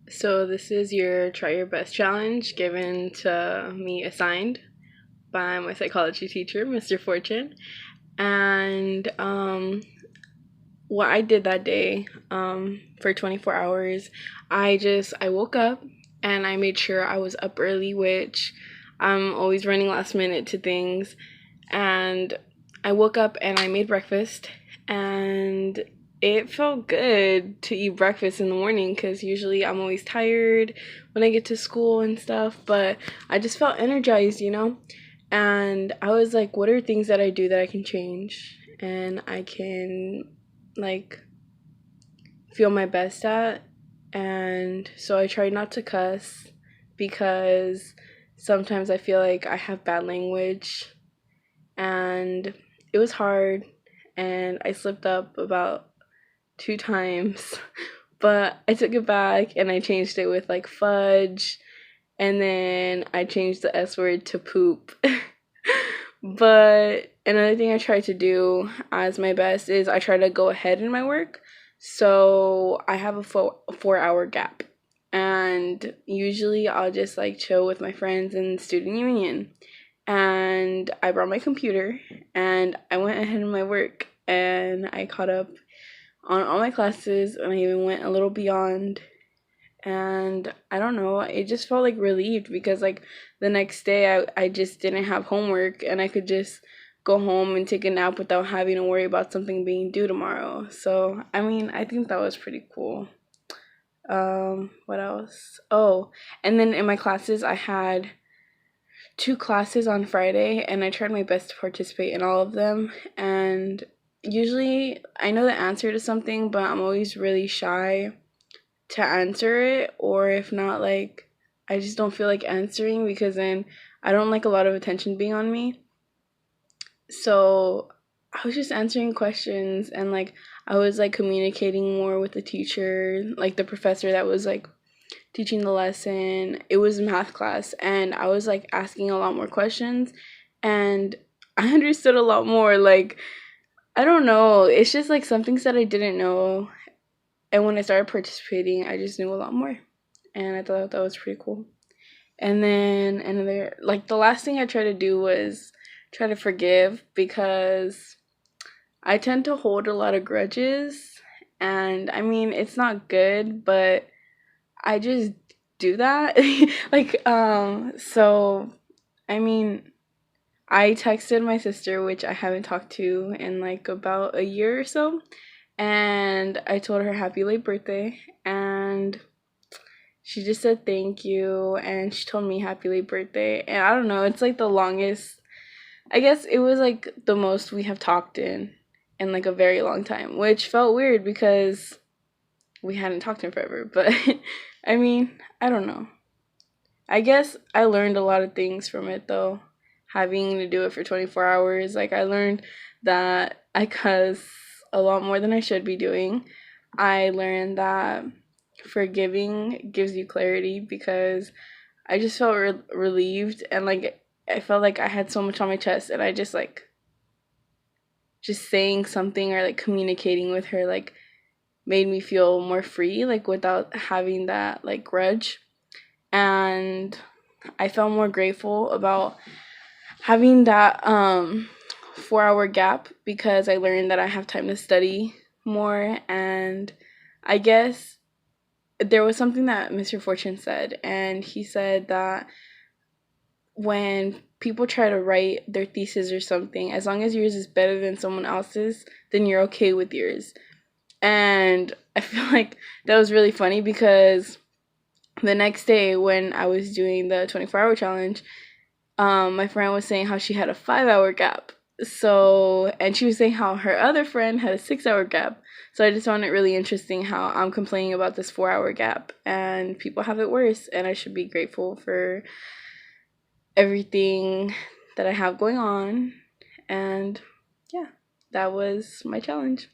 So this is your try your best challenge given to me assigned by my psychology teacher, Mr. Fortune. And what I did that day for 24 hours, I woke up and I made sure I was up early, which I'm always running last minute to things. And I woke up and I made breakfast, and it felt good to eat breakfast in the morning because usually I'm always tired when I get to school and stuff, but I just felt energized. And I was like, what are things that I do that I can change and I can like feel my best at? And so I tried not to cuss because sometimes I feel like I have bad language, and it was hard, and I slipped up about 2 times. But I took it back and I changed it with like fudge, and then I changed the S word to poop. But another thing I try to do as my best is I try to go ahead in my work. So I have a 4 hour gap. And usually I'll just like chill with my friends in student union. And I brought my computer and I went ahead in my work and I caught up on all my classes, and I even went a little beyond. And I don't know, it just felt like relieved because like the next day I just didn't have homework and I could just go home and take a nap without having to worry about something being due tomorrow. So I mean, I think that was pretty cool. What else? Oh, and then in my classes I had 2 classes on Friday, and I tried my best to participate in all of them. And usually I know the answer to something, but I'm always really shy to answer it, or if not, like, I just don't feel like answering because then I don't like a lot of attention being on me. So I was just answering questions, and like I was like communicating more with the teacher, like the professor that was like teaching the lesson. It was math class, and I was like asking a lot more questions, and I understood a lot more. Like, I don't know, it's just like some things that I didn't know, and when I started participating I just knew a lot more, and I thought that was pretty cool. And then another, like, the last thing I tried to do was try to forgive because I tend to hold a lot of grudges, and I mean, it's not good, but I just do that. So I mean, I texted my sister, which I haven't talked to in like about a year or so, and I told her happy late birthday, and she just said thank you, and she told me happy late birthday. And I don't know, it's like the longest, I guess it was like the most we have talked in like a very long time, which felt weird because we hadn't talked in forever. But I mean, I don't know. I guess I learned a lot of things from it though, having to do it for 24 hours. Like, I learned that I cuss a lot more than I should be doing. I learned that forgiving gives you clarity because I just felt relieved, and like I felt like I had so much on my chest, and I just like just saying something or like communicating with her like made me feel more free, like without having that like grudge. And I felt more grateful about having that 4 hour gap because I learned that I have time to study more. And I guess there was something that Mr. Fortune said, and he said that when people try to write their thesis or something, as long as yours is better than someone else's, then you're okay with yours. And I feel like that was really funny because the next day when I was doing the 24-hour challenge, my friend was saying how she had a 5 hour gap. So, and she was saying how her other friend had a 6 hour gap. So I just found it really interesting how I'm complaining about this 4 hour gap and people have it worse. And I should be grateful for everything that I have going on. And yeah, that was my challenge.